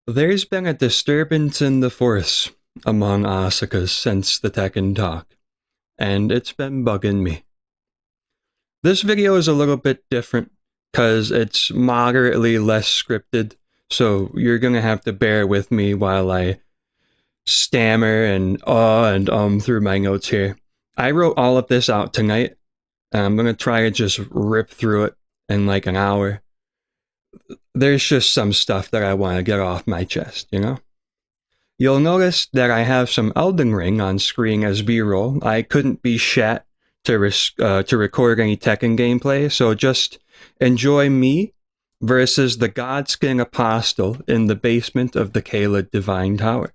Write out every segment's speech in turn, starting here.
There's been a disturbance in the force among Asukas since the Tekken Talk, and it's been bugging me. This video is a little bit different because it's moderately less scripted, so you're gonna have to bear with me while I stammer and through my notes here. I wrote all of this out tonight, and I'm gonna try to just rip through it in like an hour. There's just some stuff that I want to get off my chest, you know? You'll notice that I have some Elden Ring on screen as B-roll. I couldn't be shat to record any Tekken gameplay, so just enjoy me versus the God-Skin Apostle in the basement of the Kaled Divine Tower.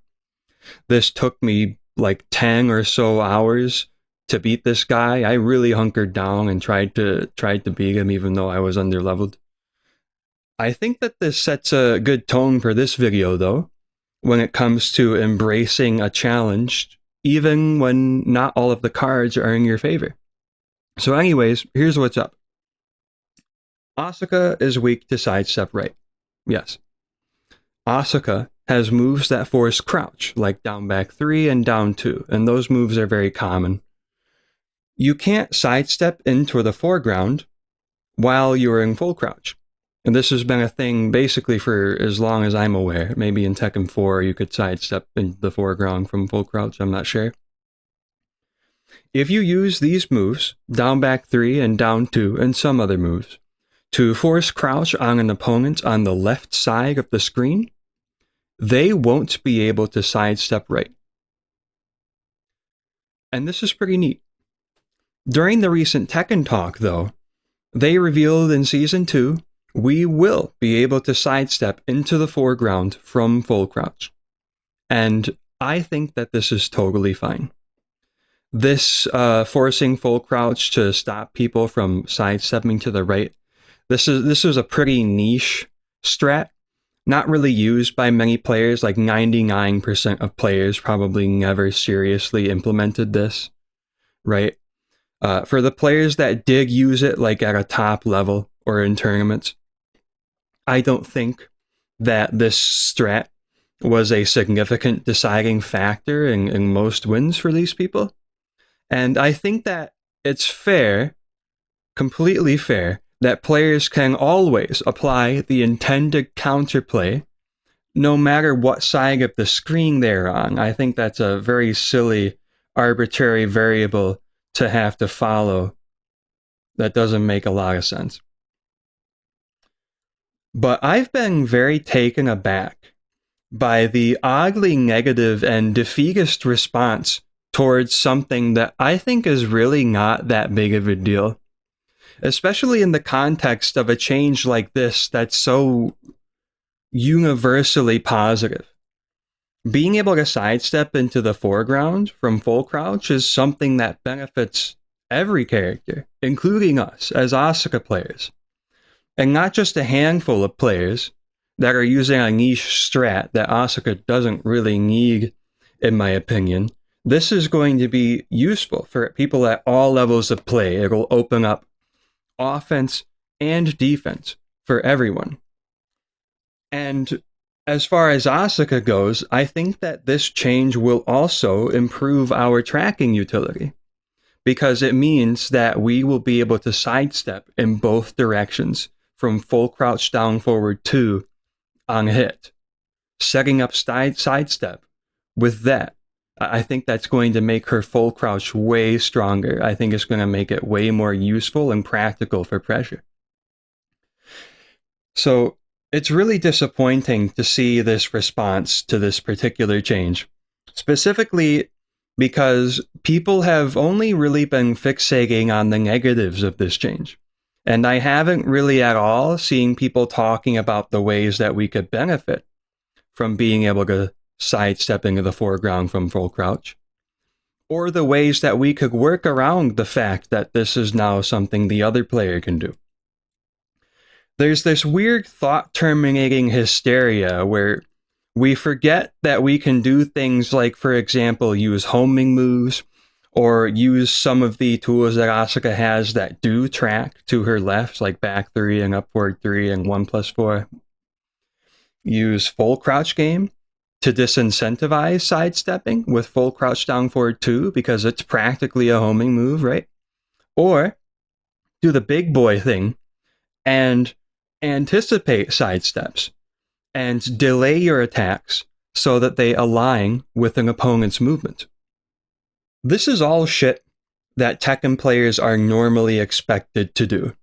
This took me like 10 or so hours to beat this guy. I really hunkered down and tried to beat him even though I was underleveled. I think that this sets a good tone for this video though, when it comes to embracing a challenge, even when not all of the cards are in your favor. So anyways, here's what's up. Asuka is weak to sidestep right. Yes. Asuka has moves that force crouch, like down back 3 and down 2, and those moves are very common. You can't sidestep into the foreground while you're in full crouch. And this has been a thing basically for as long as I'm aware. Maybe in Tekken 4 you could sidestep into the foreground from full crouch, I'm not sure. If you use these moves, down back 3 and down 2 and some other moves, to force crouch on an opponent on the left side of the screen, they won't be able to sidestep right. And this is pretty neat. During the recent Tekken Talk though, they revealed in Season 2 we will be able to sidestep into the foreground from full crouch. And I think that this is totally fine. This forcing full crouch to stop people from sidestepping to the right, this is a pretty niche strat, not really used by many players. Like 99% of players probably never seriously implemented this, right? For the players that did use it like at a top level or in tournaments, I don't think that this strat was a significant deciding factor in most wins for these people. And I think that it's fair, completely fair, that players can always apply the intended counterplay no matter what side of the screen they're on. I think that's a very silly, arbitrary variable to have to follow. That doesn't make a lot of sense. But I've been very taken aback by the oddly negative and defeatist response towards something that I think is really not that big of a deal, especially in the context of a change like this that's so universally positive. Being able to sidestep into the foreground from full crouch is something that benefits every character, including us as Asuka players. And not just a handful of players that are using a niche strat that Asuka doesn't really need, in my opinion. This is going to be useful for people at all levels of play. It'll open up offense and defense for everyone. And as far as Asuka goes, I think that this change will also improve our tracking utility, because it means that we will be able to sidestep in both directions from full crouch down forward 2 on hit. Setting up sidestep with that, I think that's going to make her full crouch way stronger. I think it's going to make it way more useful and practical for pressure. So it's really disappointing to see this response to this particular change, specifically because people have only really been fixating on the negatives of this change. And I haven't really at all seen people talking about the ways that we could benefit from being able to sidestep into the foreground from full crouch, or the ways that we could work around the fact that this is now something the other player can do. There's this weird thought-terminating hysteria where we forget that we can do things like, for example, use homing moves, or use some of the tools that Asuka has that do track to her left, like back 3 and upward 3 and 1+4. use full crouch game to disincentivize sidestepping with full crouch down forward 2 because it's practically a homing move, right? Or do the big boy thing and anticipate sidesteps and delay your attacks so that they align with an opponent's movement. This is all shit that Tekken players are normally expected to do.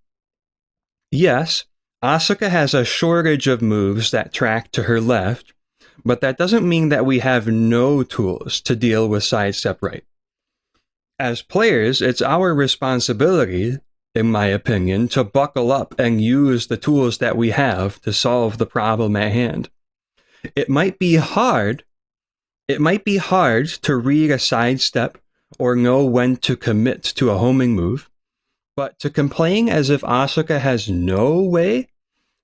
Yes, Asuka has a shortage of moves that track to her left, but that doesn't mean that we have no tools to deal with sidestep right. As players, it's our responsibility, in my opinion, to buckle up and use the tools that we have to solve the problem at hand. It might be hard to read a sidestep or know when to commit to a homing move, but to complain as if Asuka has no way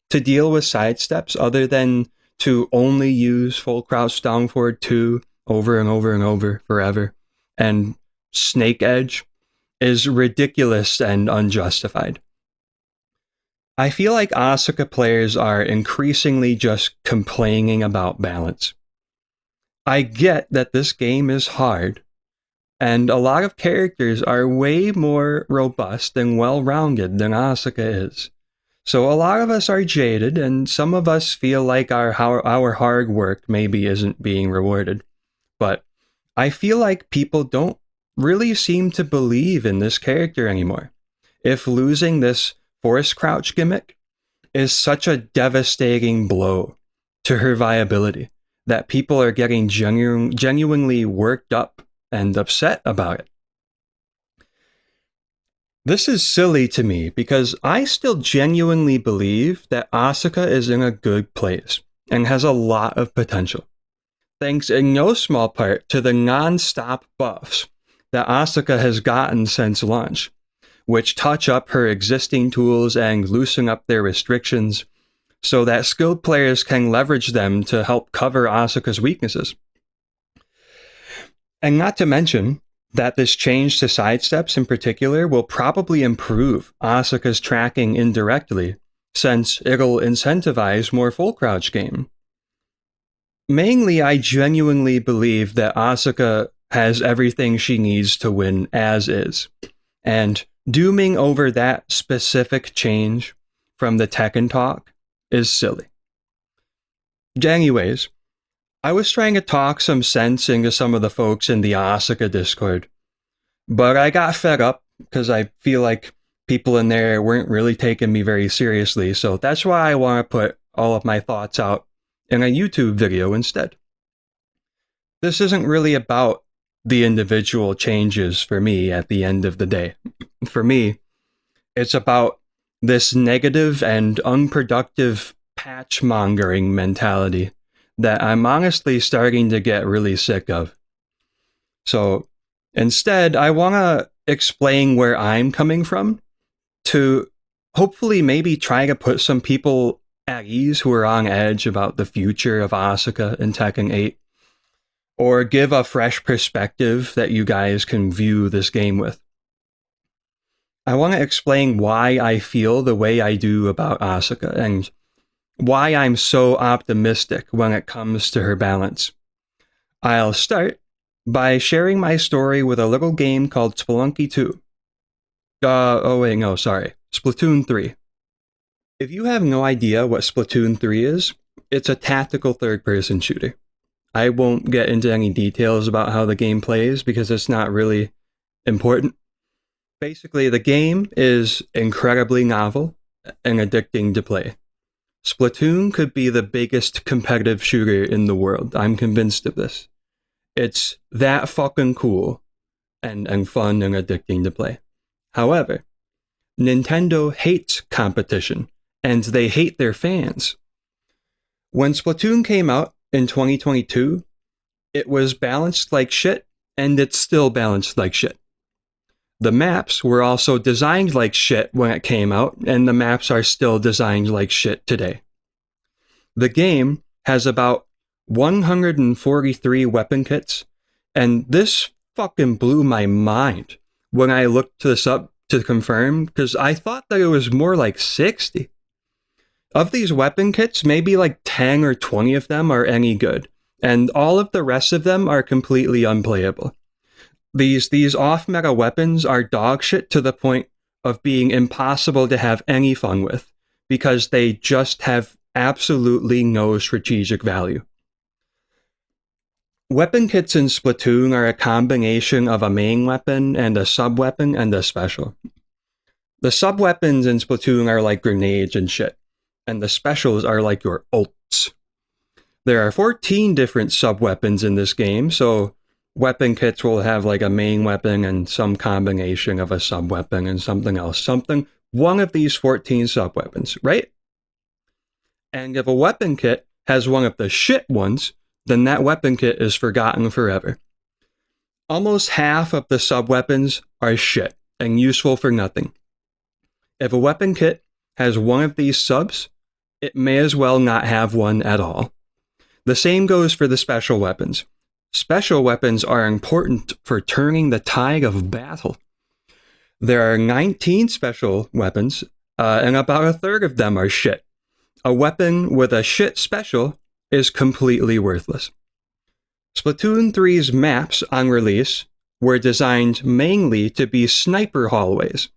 to deal with sidesteps other than to only use full crouch down forward 2 over and over and over forever and snake edge is ridiculous and unjustified. I feel like Asuka players are increasingly just complaining about balance. I get that this game is hard, and a lot of characters are way more robust and well-rounded than Asuka is. So a lot of us are jaded, and some of us feel like our hard work maybe isn't being rewarded. But I feel like people don't really seem to believe in this character anymore. If losing this force crouch gimmick is such a devastating blow to her viability that people are getting genuinely worked up and upset about it. This is silly to me because I still genuinely believe that Asuka is in a good place and has a lot of potential, thanks in no small part to the non-stop buffs that Asuka has gotten since launch, which touch up her existing tools and loosen up their restrictions so that skilled players can leverage them to help cover Asuka's weaknesses. And not to mention that this change to sidesteps in particular will probably improve Asuka's tracking indirectly, since it'll incentivize more full crouch game. Mainly, I genuinely believe that Asuka has everything she needs to win as is, and dooming over that specific change from the Tekken Talk is silly. Anyways, I was trying to talk some sense into some of the folks in the Asuka Discord, but I got fed up because I feel like people in there weren't really taking me very seriously, so that's why I want to put all of my thoughts out in a YouTube video instead. This isn't really about the individual changes for me at the end of the day. For me, it's about this negative and unproductive patch-mongering mentality that I'm honestly starting to get really sick of. So instead, I want to explain where I'm coming from to hopefully maybe try to put some people at ease who are on edge about the future of Asuka in Tekken 8, or give a fresh perspective that you guys can view this game with. I want to explain why I feel the way I do about Asuka and why I'm so optimistic when it comes to her balance. I'll start by sharing my story with a little game called Spelunky 2. Splatoon 3. If you have no idea what Splatoon 3 is, it's a tactical third-person shooter. I won't get into any details about how the game plays because it's not really important. Basically, the game is incredibly novel and addicting to play. Splatoon could be the biggest competitive shooter in the world. I'm convinced of this. It's that fucking cool and fun and addicting to play. However, Nintendo hates competition, and they hate their fans. When Splatoon came out in 2022, it was balanced like shit, and it's still balanced like shit. The maps were also designed like shit when it came out, and the maps are still designed like shit today. The game has about 143 weapon kits, and this fucking blew my mind when I looked this up to confirm, because I thought that it was more like 60. Of these weapon kits, maybe like 10 or 20 of them are any good, and all of the rest of them are completely unplayable. These off-meta weapons are dog shit to the point of being impossible to have any fun with, because they just have absolutely no strategic value. Weapon kits in Splatoon are a combination of a main weapon and a sub-weapon and a special. The sub-weapons in Splatoon are like grenades and shit, and the specials are like your ults. There are 14 different sub-weapons in this game, so weapon kits will have like a main weapon and some combination of a sub-weapon and something else. One of these 14 sub-weapons, right? And if a weapon kit has one of the shit ones, then that weapon kit is forgotten forever. Almost half of the sub-weapons are shit and useful for nothing. If a weapon kit has one of these subs, it may as well not have one at all. The same goes for the special weapons. Special weapons are important for turning the tide of battle. There are 19 special weapons, and about a third of them are shit. A weapon with a shit special is completely worthless. Splatoon 3's maps on release were designed mainly to be sniper hallways,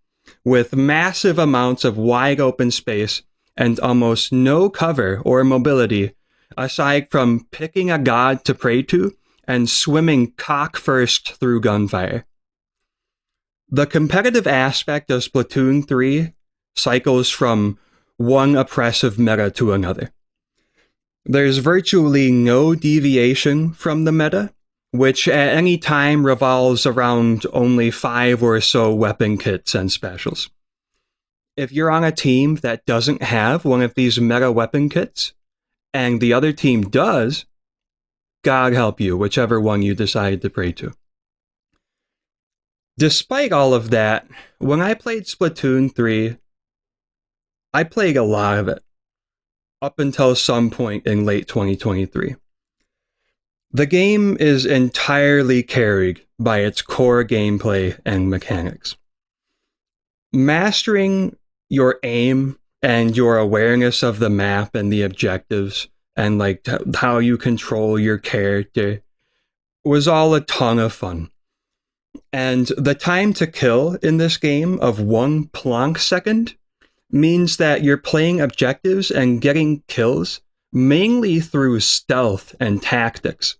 with massive amounts of wide open space and almost no cover or mobility aside from picking a god to pray to and swimming cock first through gunfire. The competitive aspect of Splatoon 3 cycles from one oppressive meta to another. There's virtually no deviation from the meta, which at any time revolves around only 5 or so weapon kits and specials. If you're on a team that doesn't have one of these meta weapon kits, and the other team does, God help you, whichever one you decide to pray to. Despite all of that, when I played Splatoon 3, I played a lot of it, up until some point in late 2023. The game is entirely carried by its core gameplay and mechanics. Mastering your aim and your awareness of the map and the objectives and like how you control your character was all a ton of fun. And the time to kill in this game of 1 Planck second means that you're playing objectives and getting kills mainly through stealth and tactics.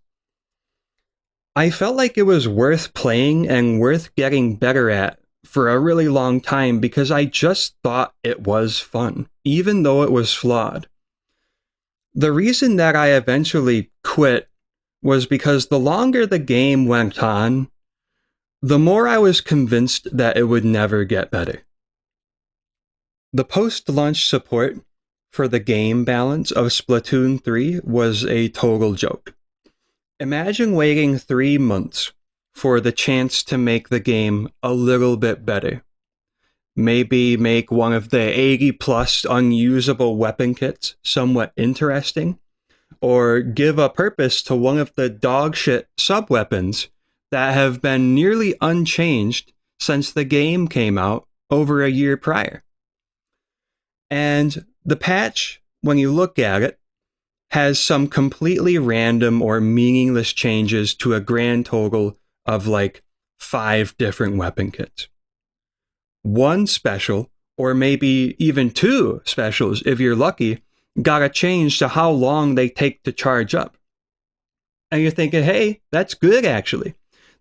I felt like it was worth playing and worth getting better at for a really long time because I just thought it was fun, even though it was flawed. The reason that I eventually quit was because the longer the game went on, the more I was convinced that it would never get better. The post-launch support for the game balance of Splatoon 3 was a total joke. Imagine waiting 3 months for the chance to make the game a little bit better. Maybe make one of the 80+ unusable weapon kits somewhat interesting, or give a purpose to one of the dogshit sub-weapons that have been nearly unchanged since the game came out over a year prior. And the patch, when you look at it, has some completely random or meaningless changes to a grand total of like 5 different weapon kits. 1 special, or maybe even 2 specials if you're lucky, got a change to how long they take to charge up. And you're thinking, hey, that's good actually.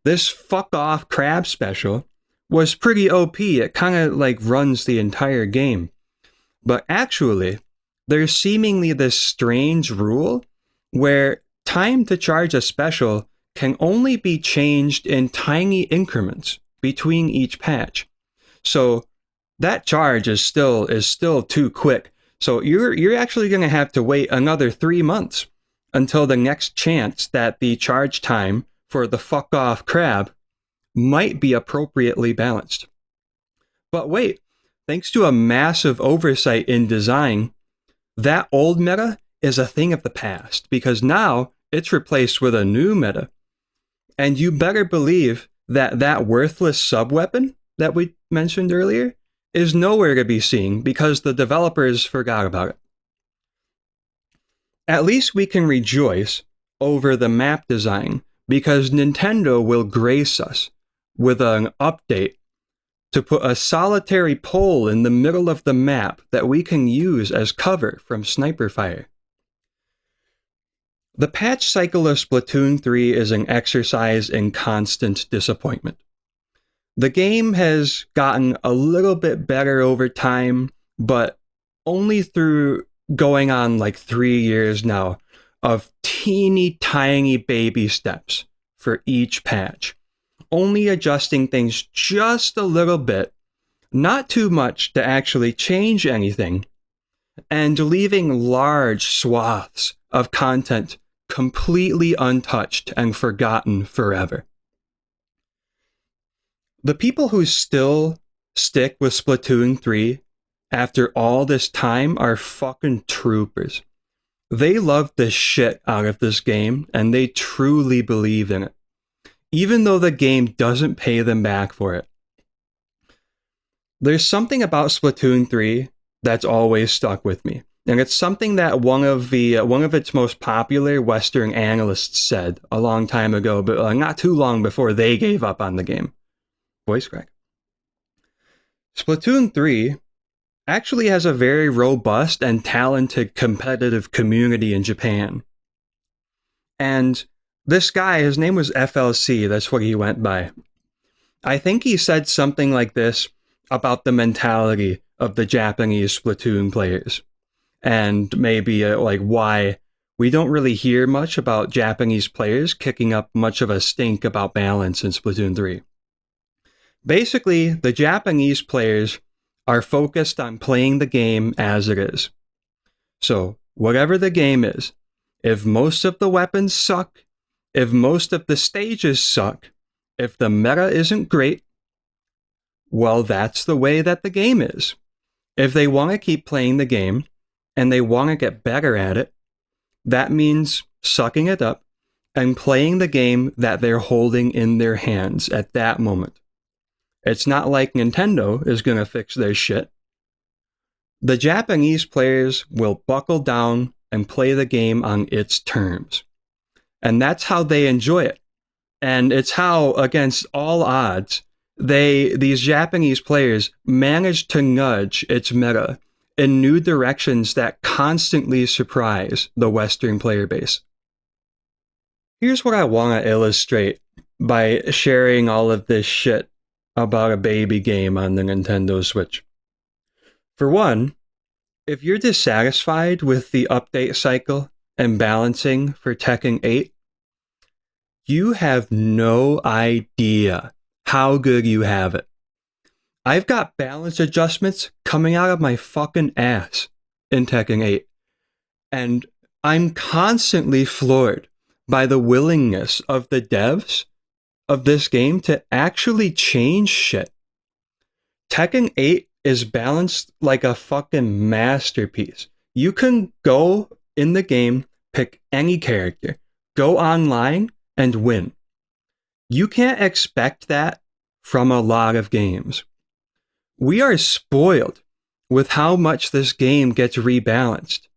This fuck off crab special was pretty OP. It kind of like runs the entire game. But actually, there's seemingly this strange rule where time to charge a special can only be changed in tiny increments between each patch. So that charge is still too quick. So you're actually going to have to wait another 3 months until the next chance that the charge time for the fuck off crab might be appropriately balanced. But wait, thanks to a massive oversight in design, that old meta is a thing of the past because now it's replaced with a new meta. And you better believe that that worthless sub-weapon that we mentioned earlier is nowhere to be seen because the developers forgot about it. At least we can rejoice over the map design because Nintendo will grace us with an update to put a solitary pole in the middle of the map that we can use as cover from sniper fire. The patch cycle of Splatoon 3 is an exercise in constant disappointment. The game has gotten a little bit better over time, but only through going on like 3 years now of teeny tiny baby steps for each patch. Only adjusting things just a little bit, not too much to actually change anything, and leaving large swaths of content completely untouched and forgotten forever. The people who still stick with Splatoon 3 after all this time are fucking troopers. They love the shit out of this game and they truly believe in it, even though the game doesn't pay them back for it. There's something about Splatoon 3 that's always stuck with me, and it's something that one of its most popular Western analysts said a long time ago, but not too long before they gave up on the game. Voice crack. Splatoon 3 actually has a very robust and talented competitive community in Japan. And this guy, his name was FLC, that's what he went by. I think he said something like this about the mentality of the Japanese Splatoon players, and maybe like why we don't really hear much about Japanese players kicking up much of a stink about balance in Splatoon 3. Basically, the Japanese players are focused on playing the game as it is. So, whatever the game is, if most of the weapons suck, if most of the stages suck, if the meta isn't great, well, that's the way that the game is. If they want to keep playing the game, and they want to get better at it, that means sucking it up and playing the game that they're holding in their hands at that moment. It's not like Nintendo is going to fix their shit. The Japanese players will buckle down and play the game on its terms. And that's how they enjoy it. And it's how, against all odds, these Japanese players manage to nudge its meta in new directions that constantly surprise the Western player base. Here's what I want to illustrate by sharing all of this shit about a baby game on the Nintendo Switch. For one, if you're dissatisfied with the update cycle and balancing for Tekken 8, you have no idea how good you have it. I've got balance adjustments coming out of my fucking ass in Tekken 8, and I'm constantly floored by the willingness of the devs of this game to actually change shit. Tekken 8 is balanced like a fucking masterpiece. You can go in the game, pick any character, go online, and win. You can't expect that from a lot of games. We are spoiled with how much this game gets rebalanced.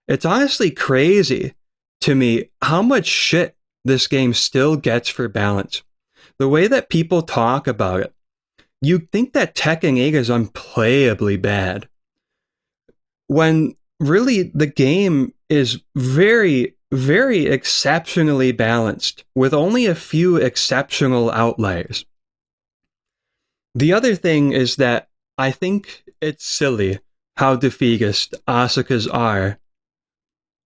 It's honestly crazy to me how much shit this game still gets for balance. The way that people talk about it, you'd think that Tekken 8 is unplayably bad, when really the game is very, very exceptionally balanced, with only a few exceptional outliers. The other thing is that I think it's silly how defeatist Asuka's are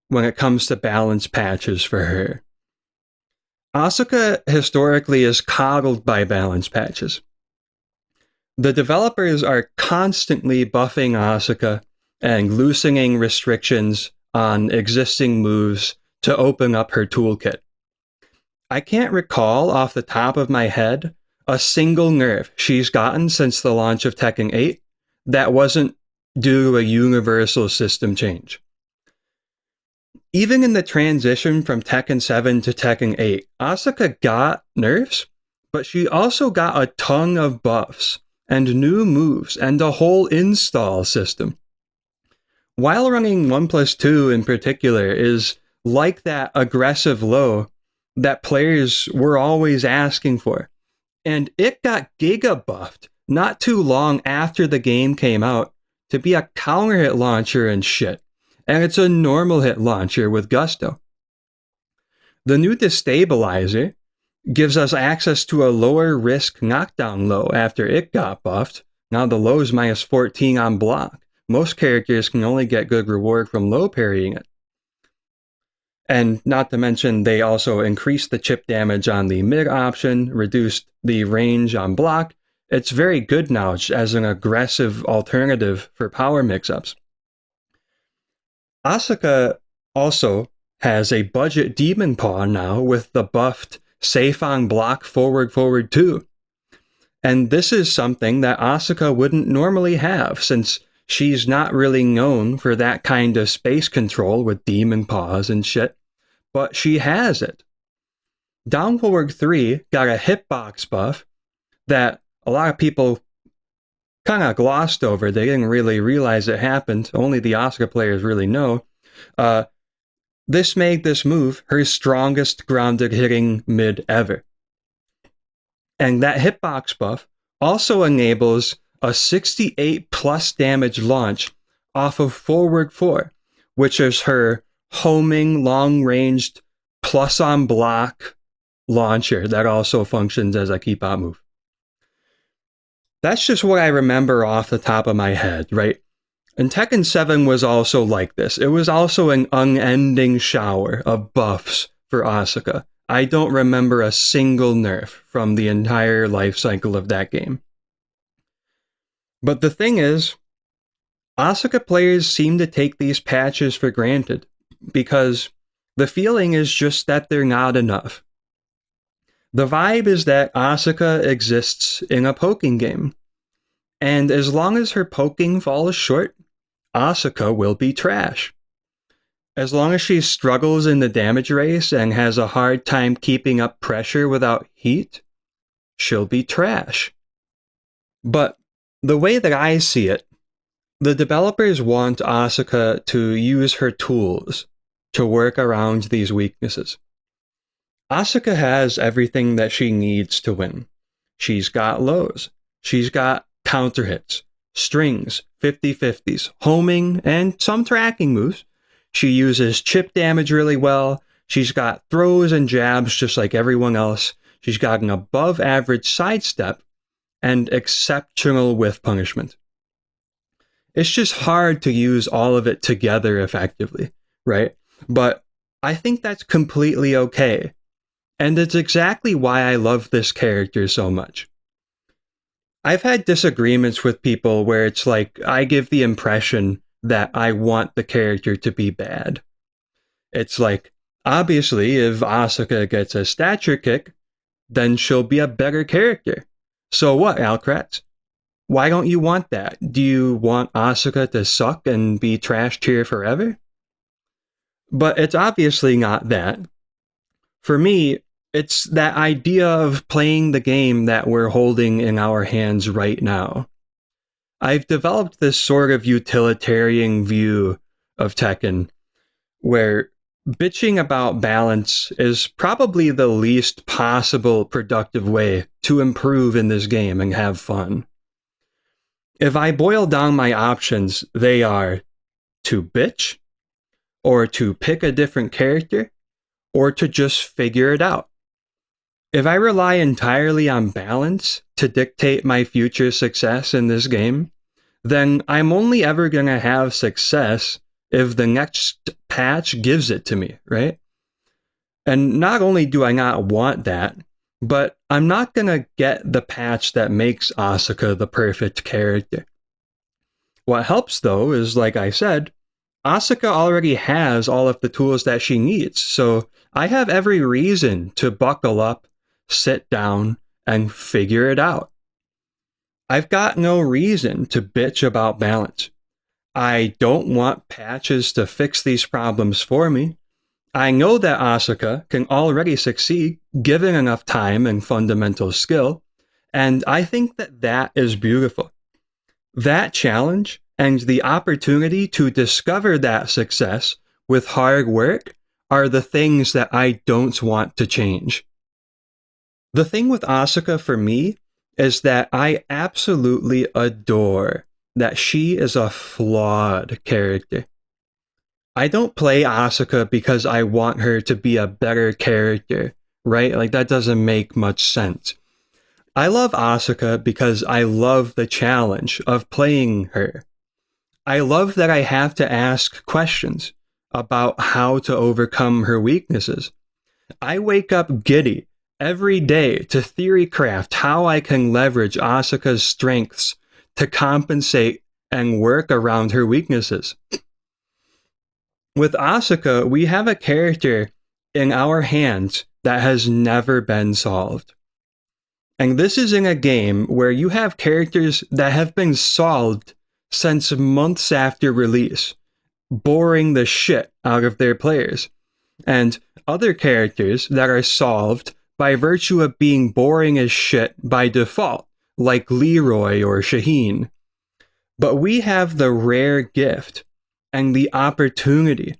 when it comes to balance patches for her. Asuka historically is coddled by balance patches. The developers are constantly buffing Asuka and loosening restrictions on existing moves to open up her toolkit. I can't recall off the top of my head a single nerf she's gotten since the launch of Tekken 8 that wasn't due to a universal system change. Even in the transition from Tekken 7 to Tekken 8, Asuka got nerfs, but she also got a ton of buffs and new moves and a whole install system. While running 1+2 in particular is like that aggressive low that players were always asking for. And it got giga buffed not too long after the game came out to be a counter hit launcher and shit. And it's a normal hit launcher with gusto. The new destabilizer gives us access to a lower risk knockdown low after it got buffed. Now the low is minus 14 on block. Most characters can only get good reward from low parrying it. And not to mention, they also increased the chip damage on the mid option, reduced the range on block. It's very good now as an aggressive alternative for power mix-ups. Asuka also has a budget demon paw now with the buffed safe on block forward 2. And this is something that Asuka wouldn't normally have, since she's not really known for that kind of space control with demon paws and shit, but she has it. Down forward 3 got a hitbox buff that a lot of people kind of glossed over. They didn't really realize it happened. Only the Asuka players really know. This made this move her strongest grounded hitting mid ever. And that hitbox buff also enables a 68 plus damage launch off of forward 4, which is her homing long-ranged plus on block launcher that also functions as a keep out move. That's just what I remember off the top of my head, right? And Tekken 7 was also like this. It was also an unending shower of buffs for Asuka. I don't remember a single nerf from the entire life cycle of that game. But the thing is, Asuka players seem to take these patches for granted, because the feeling is just that they're not enough. The vibe is that Asuka exists in a poking game, and as long as her poking falls short, Asuka will be trash. As long as she struggles in the damage race and has a hard time keeping up pressure without heat, she'll be trash. But the way that I see it, the developers want Asuka to use her tools to work around these weaknesses. Asuka has everything that she needs to win. She's got lows. She's got counter hits, strings, 50-50s, homing, and some tracking moves. She uses chip damage really well. She's got throws and jabs just like everyone else. She's got an above average sidestep and exceptional whiff punishment. It's just hard to use all of it together effectively, right? But I think that's completely okay. And it's exactly why I love this character so much. I've had disagreements with people where it's like I give the impression that I want the character to be bad. It's like, obviously, if Asuka gets a stature kick, then she'll be a better character. So what, Alcrats? Why don't you want that? Do you want Asuka to suck and be trash tier forever? But it's obviously not that. For me, it's that idea of playing the game that we're holding in our hands right now. I've developed this sort of utilitarian view of Tekken, where bitching about balance is probably the least possible productive way to improve in this game and have fun. If I boil down my options, they are to bitch, or to pick a different character, or to just figure it out. If I rely entirely on balance to dictate my future success in this game, then I'm only ever going to have success if the next patch gives it to me, right? And not only do I not want that, but I'm not going to get the patch that makes Asuka the perfect character. What helps, though, is, like I said, Asuka already has all of the tools that she needs, so I have every reason to buckle up, sit down, and figure it out. I've got no reason to bitch about balance. I don't want patches to fix these problems for me. I know that Asuka can already succeed given enough time and fundamental skill, and I think that that is beautiful. That challenge and the opportunity to discover that success with hard work are the things that I don't want to change. The thing with Asuka for me is that I absolutely adore that she is a flawed character. I don't play Asuka because I want her to be a better character, right? Like, that doesn't make much sense. I love Asuka because I love the challenge of playing her. I love that I have to ask questions about how to overcome her weaknesses. I wake up giddy every day to theory craft how I can leverage Asuka's strengths to compensate and work around her weaknesses. With Asuka, we have a character in our hands that has never been solved. And this is in a game where you have characters that have been solved since months after release, boring the shit out of their players, and other characters that are solved by virtue of being boring as shit by default, like Leroy or Shaheen. But we have the rare gift and the opportunity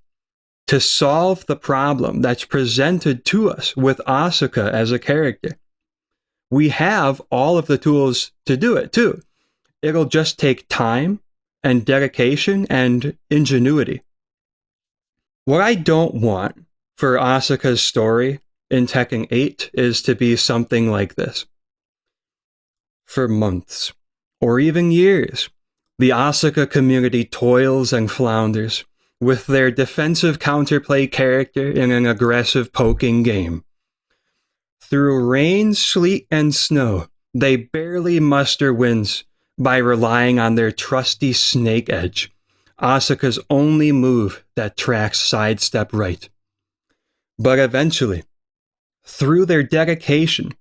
to solve the problem that's presented to us with Asuka as a character. We have all of the tools to do it too. It'll just take time and dedication and ingenuity. What I don't want for Asuka's story in Tekken 8 is to be something like this. For months, or even years, the Asuka community toils and flounders with their defensive counterplay character in an aggressive poking game. Through rain, sleet, and snow, they barely muster wins by relying on their trusty snake edge, Asuka's only move that tracks sidestep right. But eventually, through their dedication,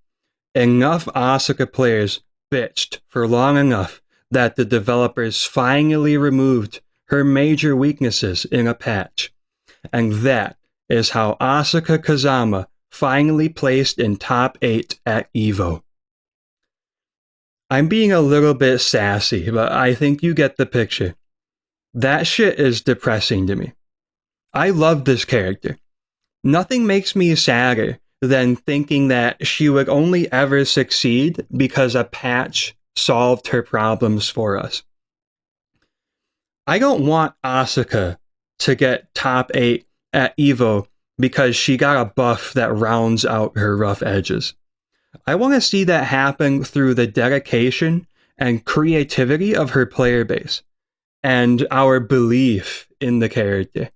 enough Asuka players bitched for long enough that the developers finally removed her major weaknesses in a patch. And that is how Asuka Kazama finally placed in top 8 at EVO. I'm being a little bit sassy, but I think you get the picture. That shit is depressing to me. I love this character. Nothing makes me sadder than thinking that she would only ever succeed because a patch solved her problems for us. I don't want Asuka to get top 8 at EVO because she got a buff that rounds out her rough edges. I want to see that happen through the dedication and creativity of her player base and our belief in the character.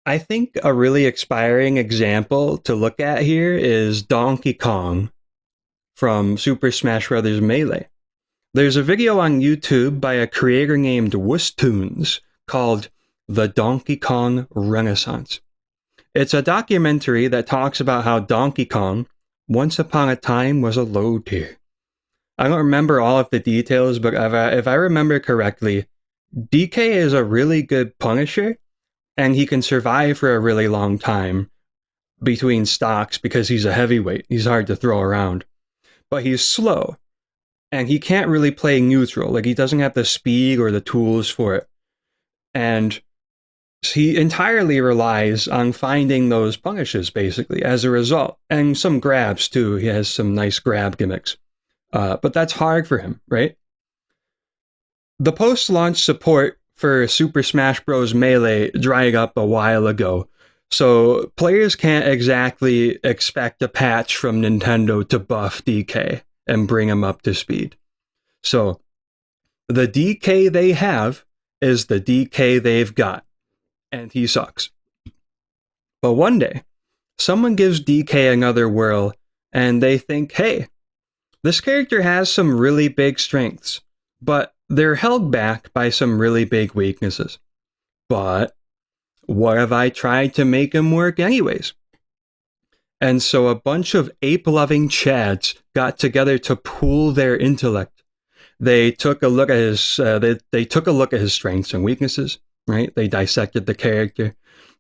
I think a really inspiring example to look at here is Donkey Kong from Super Smash Bros. Melee. There's a video on YouTube by a creator named Woostoons called The Donkey Kong Renaissance. It's a documentary that talks about how Donkey Kong, once upon a time, was a low tier. I don't remember all of the details, but if I remember correctly, DK is a really good Punisher, and he can survive for a really long time between stocks because he's a heavyweight. He's hard to throw around. But he's slow, and he can't really play neutral. Like, he doesn't have the speed or the tools for it. And he entirely relies on finding those punishes, basically, as a result. And some grabs, too. He has some nice grab gimmicks. But that's hard for him, right? The post-launch support for Super Smash Bros. Melee dried up a while ago, so players can't exactly expect a patch from Nintendo to buff DK and bring him up to speed. So, the DK they have is the DK they've got, and he sucks. But one day, someone gives DK another whirl, and they think, hey, this character has some really big strengths, but they're held back by some really big weaknesses. But what if I tried to make him work anyways? And so a bunch of ape-loving chads got together to pool their intellect. They took a look at his they took a look at his strengths and weaknesses, right? They dissected the character.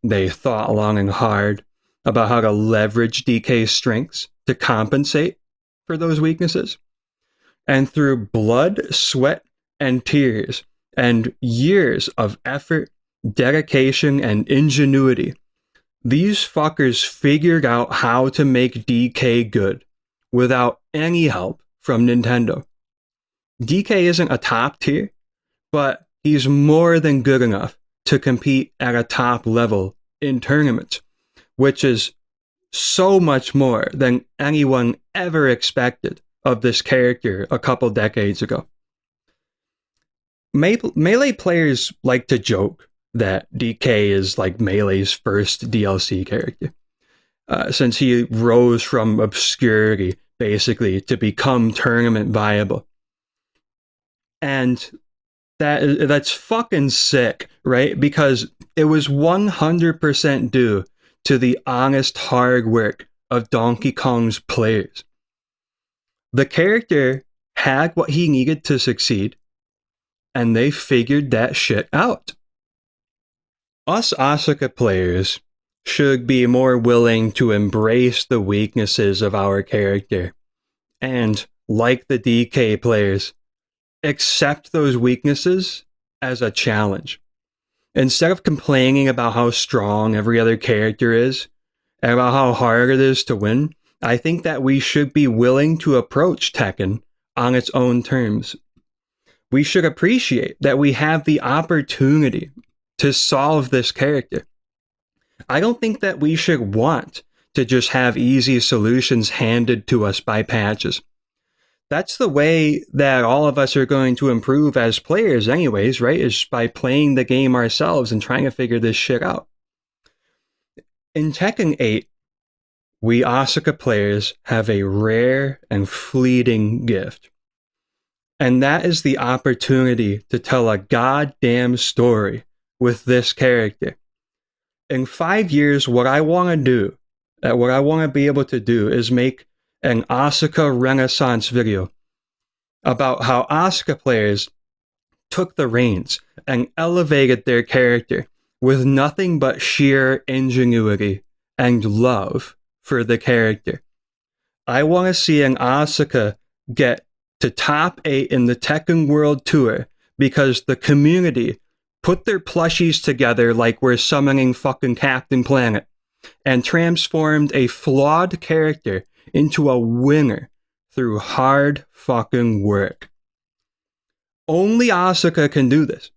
They thought long and hard about how to leverage DK's strengths to compensate for those weaknesses. And through blood, sweat, and tears, and years of effort, dedication, and ingenuity, These fuckers figured out how to make DK good without any help from Nintendo. DK isn't a top tier, but he's more than good enough to compete at a top level in tournaments, which is so much more than anyone ever expected of this character a couple decades ago. Melee players like to joke that DK is like Melee's first DLC character, since he rose from obscurity, basically, to become tournament viable. And that's fucking sick, right? Because it was 100% due to the honest hard work of Donkey Kong's players. The character had what he needed to succeed, and they figured that shit out. Us Asuka players should be more willing to embrace the weaknesses of our character, and, like the DK players, accept those weaknesses as a challenge. Instead of complaining about how strong every other character is, and about how hard it is to win, I think that we should be willing to approach Tekken on its own terms. We should appreciate that we have the opportunity to solve this character. I don't think that we should want to just have easy solutions handed to us by patches. That's the way that all of us are going to improve as players anyways, right? Is by playing the game ourselves and trying to figure this shit out. In Tekken 8, we Asuka players have a rare and fleeting gift. And that is the opportunity to tell a goddamn story with this character. In 5 years, what I want to do, what I want to be able to do is make an Asuka Renaissance video about how Asuka players took the reins and elevated their character with nothing but sheer ingenuity and love for the character. I want to see an Asuka get to top 8 in the Tekken World Tour because the community put their plushies together like we're summoning fucking Captain Planet and transformed a flawed character into a winner through hard fucking work. Only Asuka can do this.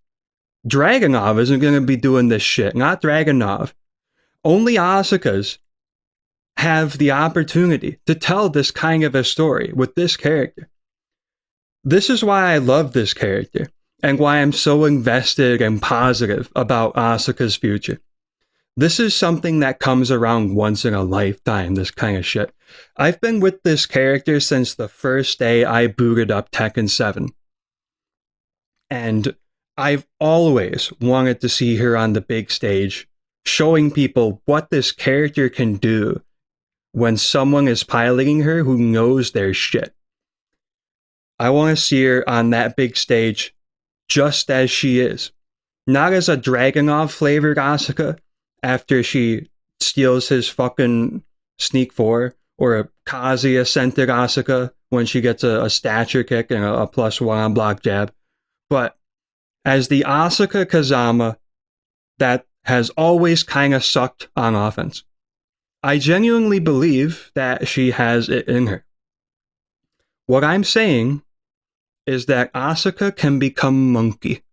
Dragunov isn't going to be doing this shit. Not Dragunov. Only Asukas have the opportunity to tell this kind of a story with this character. This is why I love this character and why I'm so invested and positive about Asuka's future. This is something that comes around once in a lifetime, this kind of shit. I've been with this character since the first day I booted up Tekken 7. And I've always wanted to see her on the big stage, showing people what this character can do when someone is piloting her who knows their shit. I want to see her on that big stage just as she is. Not as a Dragunov flavored Asuka after she steals his fucking sneak 4, or a Kazuya centered Asuka when she gets a stature kick and a +1 on block jab, but as the Asuka Kazama that has always kind of sucked on offense. I genuinely believe that she has it in her. What I'm saying is that Asuka can become Monkey.